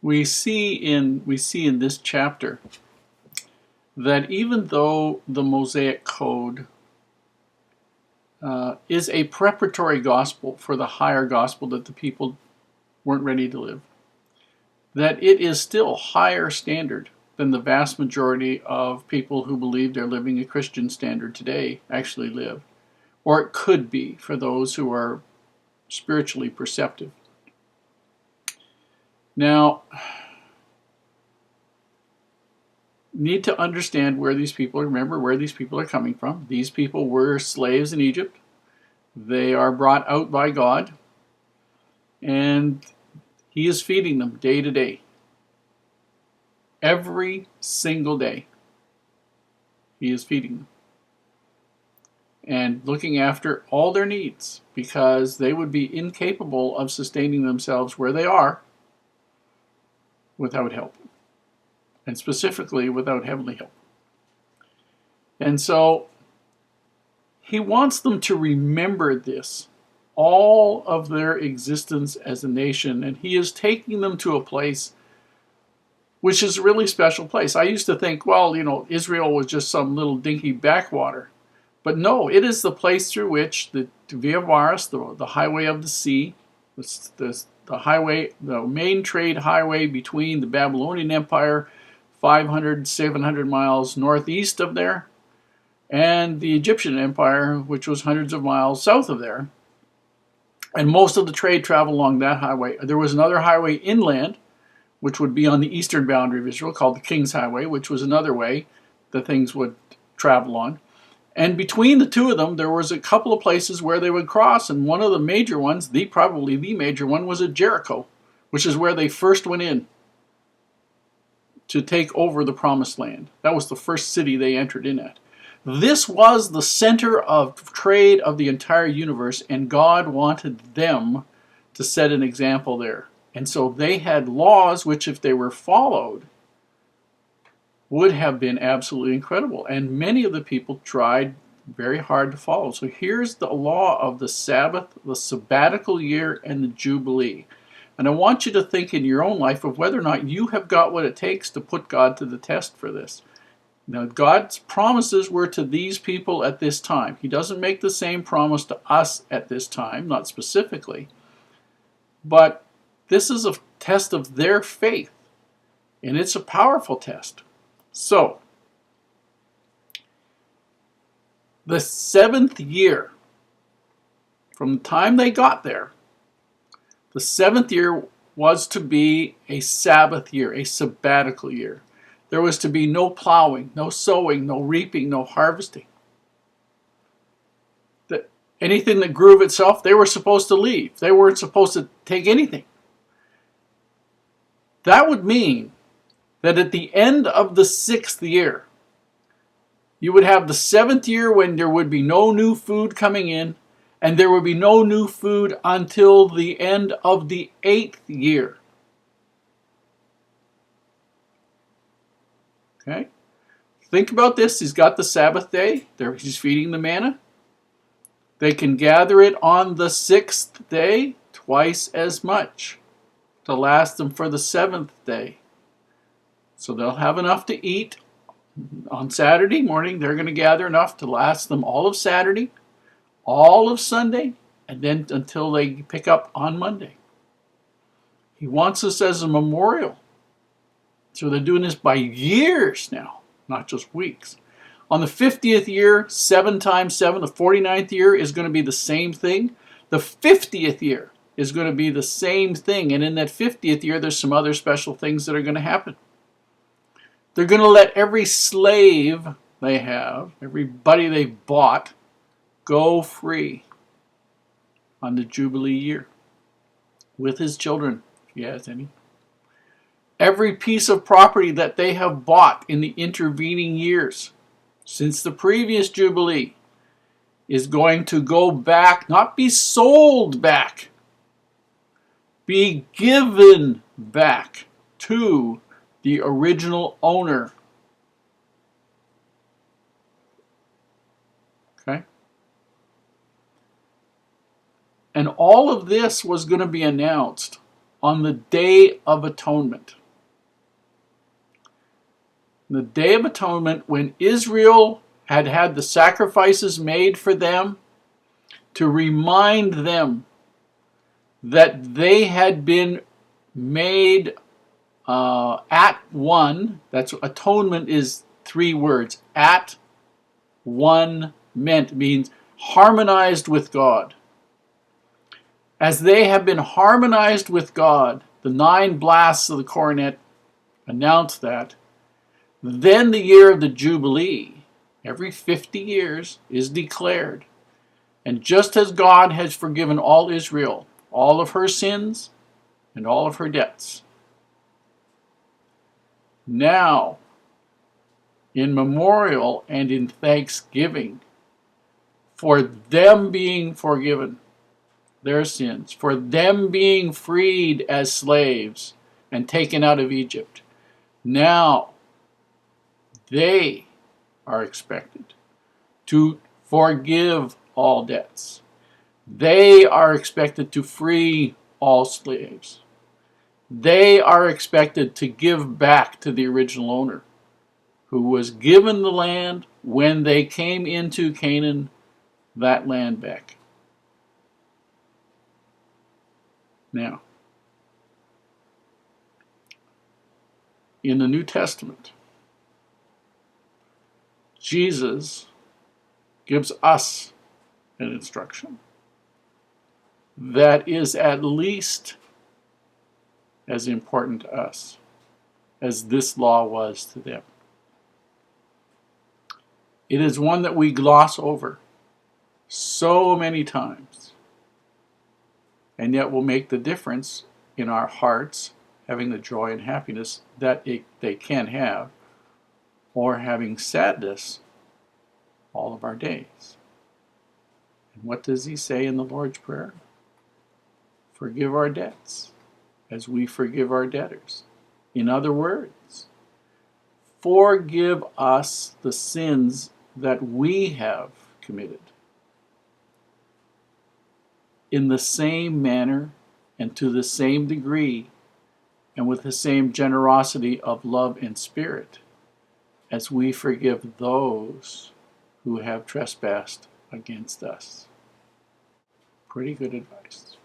we see in this chapter that even though the Mosaic Code is a preparatory gospel for the higher gospel that the people weren't ready to live, that it is still higher standard than the vast majority of people who believe they're living a Christian standard today actually live, or it could be for those who are spiritually perceptive. Now, need to understand where these people, remember where these people are coming from. These people were slaves in Egypt. They are brought out by God, and He is feeding them day to day. Every single day, He is feeding them and looking after all their needs, because they would be incapable of sustaining themselves where they are without help, and specifically without heavenly help. And so He wants them to remember this, all of their existence as a nation, and He is taking them to a place which is a really special place. I used to think, well, Israel was just some little dinky backwater. But no, it is the place through which the Via Maris, the highway of the sea, the highway, the main trade highway between the Babylonian Empire, 500, 700 miles northeast of there, and the Egyptian Empire, which was hundreds of miles south of there. And most of the trade traveled along that highway. There was another highway inland, which would be on the eastern boundary of Israel, called the King's Highway, which was another way that things would travel on. And between the two of them, there was a couple of places where they would cross, and one of the major ones, probably the major one, was at Jericho, which is where they first went in to take over the Promised Land. That was the first city they entered in at. This was the center of trade of the entire universe, and God wanted them to set an example there. And so they had laws which, if they were followed, would have been absolutely incredible. And many of the people tried very hard to follow. So here's the law of the Sabbath, the sabbatical year, and the Jubilee. And I want you to think in your own life of whether or not you have got what it takes to put God to the test for this. Now, God's promises were to these people at this time. He doesn't make the same promise to us at this time, not specifically. But this is a test of their faith, and it's a powerful test. So, the 7th year, from the time they got there, the 7th year was to be a Sabbath year, a sabbatical year. There was to be no plowing, no sowing, no reaping, no harvesting. Anything that grew of itself, they were supposed to leave. They weren't supposed to take anything. That would mean that at the end of the 6th year, you would have the 7th year when there would be no new food coming in, and there would be no new food until the end of the 8th year. Okay? Think about this. He's got the Sabbath day. He's feeding the manna. They can gather it on the 6th day, twice as much, to last them for the 7th day. So they'll have enough to eat on Saturday morning. They're going to gather enough to last them all of Saturday, all of Sunday, and then until they pick up on Monday. He wants us as a memorial. So they're doing this by years now, not just weeks. On the 50th year, 7 times 7, the 49th year is going to be the same thing. The 50th year is going to be the same thing. And in that 50th year, there's some other special things that are going to happen. They're going to let every slave they have, everybody they've bought, go free on the Jubilee year with his children, if he has any. Every piece of property that they have bought in the intervening years since the previous Jubilee is going to go back, not be sold back, be given back to the original owner. Okay? And all of this was going to be announced on the Day of Atonement. The Day of Atonement, when Israel had had the sacrifices made for them, to remind them that they had been made at one. That's atonement is 3 words. At one means harmonized with God. As they have been harmonized with God, the 9 blasts of the cornet announce that, then the year of the Jubilee, every 50 years, is declared. And just as God has forgiven all Israel, all of her sins and all of her debts, now, in memorial and in thanksgiving for them being forgiven their sins, for them being freed as slaves and taken out of Egypt, now they are expected to forgive all debts. They are expected to free all slaves. They are expected to give back to the original owner, who was given the land when they came into Canaan, that land back. Now, in the New Testament, Jesus gives us an instruction that is at least as important to us as this law was to them. It is one that we gloss over so many times, and yet will make the difference in our hearts, having the joy and happiness that they can have, or having sadness all of our days. And what does he say in the Lord's Prayer? Forgive our debts as we forgive our debtors. In other words, forgive us the sins that we have committed in the same manner and to the same degree and with the same generosity of love and spirit as we forgive those who have trespassed against us. Pretty good advice.